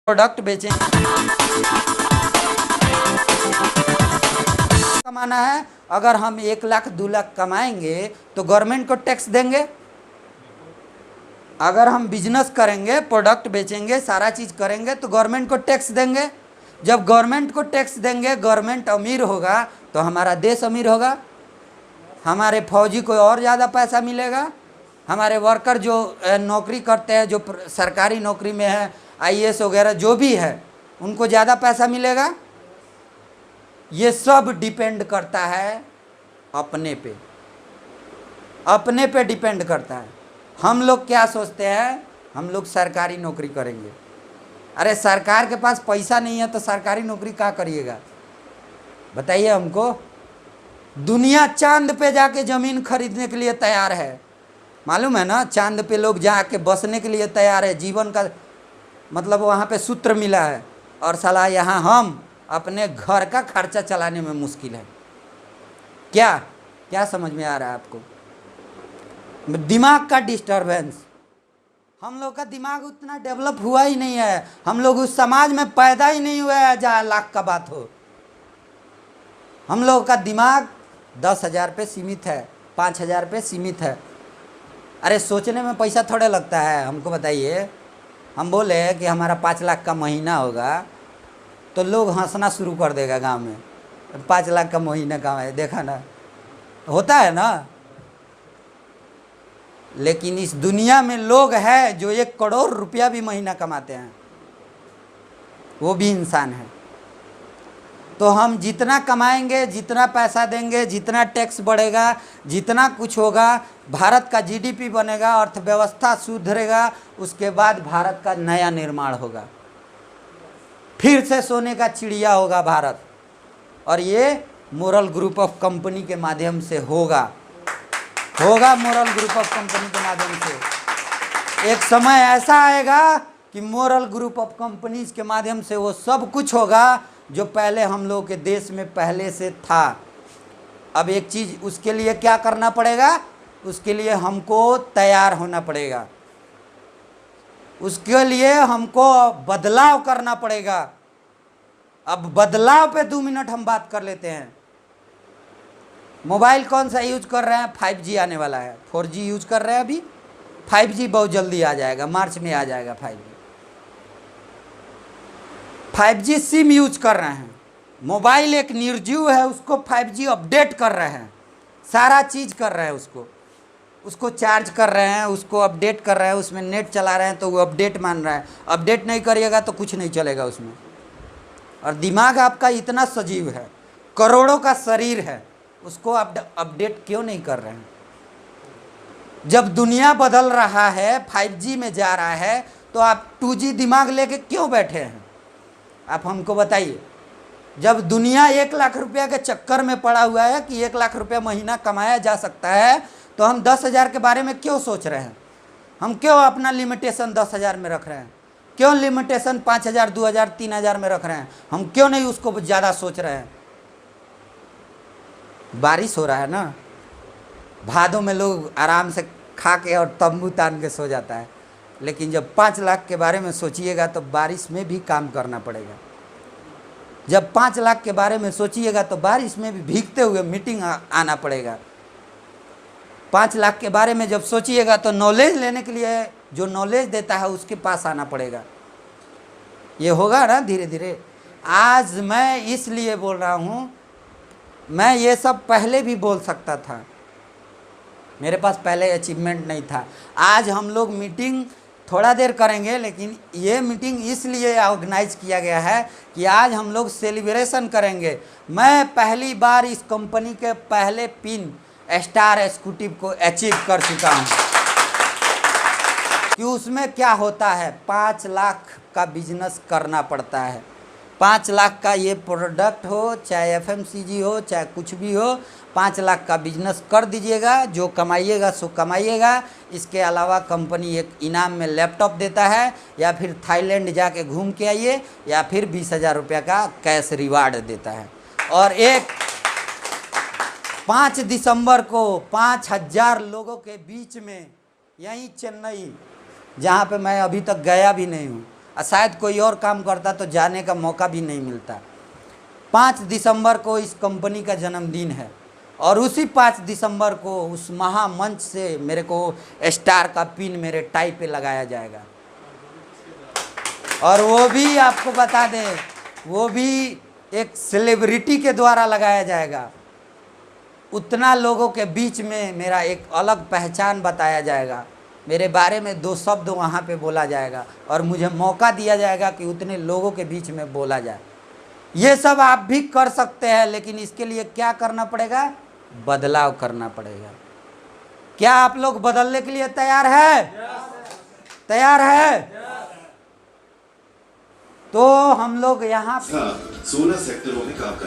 Product बेचें। कमाना है, अगर हम 1 लाख 2 लाख कमाएंगे तो गवर्नमेंट को टैक्स देंगे। अगर हम बिजनेस करेंगे, प्रोडक्ट बेचेंगे, सारा चीज़ करेंगे तो गवर्नमेंट को टैक्स देंगे। जब गवर्नमेंट को टैक्स देंगे, गवर्नमेंट अमीर होगा तो हमारा देश अमीर होगा, हमारे फौजी को और ज़्यादा पैसा मिलेगा, हमारे वर्कर जो नौकरी करते हैं, जो सरकारी नौकरी में है, आईएएस वगैरह जो भी है, उनको ज़्यादा पैसा मिलेगा। ये सब डिपेंड करता है अपने पे डिपेंड करता है। हम लोग क्या सोचते हैं, हम लोग सरकारी नौकरी करेंगे। अरे सरकार के पास पैसा नहीं है तो सरकारी नौकरी क्या करिएगा, बताइए हमको। दुनिया चांद पे जाके ज़मीन खरीदने के लिए तैयार है, मालूम है ना। चांद पे लोग जाके बसने के लिए तैयार है, जीवन का मतलब वहाँ पे सूत्र मिला है। और साला यहाँ हम अपने घर का खर्चा चलाने में मुश्किल है। क्या क्या समझ में आ रहा है आपको? दिमाग का डिस्टर्बेंस। हम लोग का दिमाग उतना डेवलप हुआ ही नहीं है, हम लोग उस समाज में पैदा ही नहीं हुआ है जहाँ लाख का बात हो। हम लोग का दिमाग 10,000 पे सीमित है, 5,000 पे सीमित है। अरे सोचने में पैसा थोड़े लगता है, हमको बताइए। हम बोले कि हमारा 5 लाख का महीना होगा तो लोग हंसना शुरू कर देगा गांव में। 5 लाख का महीना कहाँ है, देखा ना, होता है ना। लेकिन इस दुनिया में लोग हैं जो 1 करोड़ रुपया भी महीना कमाते हैं, वो भी इंसान है। तो हम जितना कमाएंगे, जितना पैसा देंगे, जितना टैक्स बढ़ेगा, जितना कुछ होगा, भारत का जीडीपी बनेगा, अर्थव्यवस्था सुधरेगा, उसके बाद भारत का नया निर्माण होगा, फिर से सोने का चिड़िया होगा भारत। और ये मोरल ग्रुप ऑफ कंपनी के माध्यम से होगा मोरल ग्रुप ऑफ कंपनी के माध्यम से। एक समय ऐसा आएगा कि मोरल ग्रुप ऑफ कंपनीज के माध्यम से वो सब कुछ होगा जो पहले हम लोग के देश में पहले से था। अब एक चीज़, उसके लिए क्या करना पड़ेगा, उसके लिए हमको तैयार होना पड़ेगा, उसके लिए हमको बदलाव करना पड़ेगा। अब बदलाव पे 2 मिनट हम बात कर लेते हैं। मोबाइल कौन सा यूज कर रहे हैं? 5G आने वाला है, 4G यूज कर रहे हैं अभी, 5G बहुत जल्दी आ जाएगा, मार्च में आ जाएगा 5G सिम यूज कर रहे हैं। मोबाइल एक निर्जीव है, उसको 5G अपडेट कर रहे हैं, सारा चीज़ कर रहे हैं, उसको चार्ज कर रहे हैं, उसको अपडेट कर रहे हैं, उसमें नेट चला रहे हैं तो वो अपडेट मान रहा है। अपडेट नहीं करिएगा तो कुछ नहीं चलेगा उसमें। और दिमाग आपका इतना सजीव है, करोड़ों का शरीर है, उसको आप अपडेट क्यों नहीं कर रहे हैं? जब दुनिया बदल रहा है, 5G में जा रहा है, तो आप 2G दिमाग लेके क्यों बैठे हैं? आप हमको बताइए। जब दुनिया 1 लाख रुपया के चक्कर में पड़ा हुआ है कि 1 लाख रुपया महीना कमाया जा सकता है, तो हम 10,000 के बारे में क्यों सोच रहे हैं? हम क्यों अपना लिमिटेशन 10,000 में रख रहे हैं? क्यों लिमिटेशन 5,000, 2,000, 3,000 में रख रहे हैं? हम क्यों नहीं उसको ज़्यादा सोच रहे हैं? बारिश हो रहा है ना, भादों में लोग आराम से खा के और तंबू तान के सो जाता है। लेकिन जब 5 लाख के बारे में सोचिएगा तो बारिश में भी काम करना पड़ेगा। जब 5 लाख के बारे में सोचिएगा तो बारिश में भी भीगते हुए मीटिंग आना पड़ेगा। 5 लाख के बारे में जब सोचिएगा तो नॉलेज लेने के लिए जो नॉलेज देता है उसके पास आना पड़ेगा। ये होगा ना धीरे धीरे। आज मैं इसलिए बोल रहा हूँ, मैं ये सब पहले भी बोल सकता था, मेरे पास पहले अचीवमेंट नहीं था। आज हम लोग मीटिंग थोड़ा देर करेंगे, लेकिन ये मीटिंग इसलिए ऑर्गेनाइज किया गया है कि आज हम लोग सेलिब्रेशन करेंगे। मैं पहली बार इस कंपनी के पहले पिन स्टार एग्जीक्यूटिव को अचीव कर चुका हूँ। कि उसमें क्या होता है, 5 लाख का बिजनेस करना पड़ता है। 5 लाख का ये प्रोडक्ट हो, चाहे FMCG हो, चाहे कुछ भी हो, 5 लाख का बिजनेस कर दीजिएगा, जो कमाइएगा सो कमाइएगा। इसके अलावा कंपनी एक इनाम में लैपटॉप देता है, या फिर थाईलैंड जाके घूम के आइए, या फिर 20,000 रुपये का कैश रिवार्ड देता है। और एक 5 दिसंबर को 5,000 लोगों के बीच में, यहीं चेन्नई, जहाँ पे मैं अभी तक गया भी नहीं हूँ, और शायद कोई और काम करता तो जाने का मौका भी नहीं मिलता। 5 दिसंबर को इस कंपनी का जन्मदिन है और उसी 5 दिसंबर को उस महामंच से मेरे को स्टार का पिन मेरे टाई पे लगाया जाएगा। और वो भी आपको बता दें, वो भी एक सेलिब्रिटी के द्वारा लगाया जाएगा। उतना लोगों के बीच में मेरा एक अलग पहचान बताया जाएगा, मेरे बारे में 2 शब्द वहाँ पे बोला जाएगा और मुझे मौका दिया जाएगा कि उतने लोगों के बीच में बोला जाए। ये सब आप भी कर सकते हैं, लेकिन इसके लिए क्या करना पड़ेगा? बदलाव करना पड़ेगा। क्या आप लोग बदलने के लिए तैयार है? तैयार है? तो हम लोग यहाँ 16 सेक्टरों में काम कर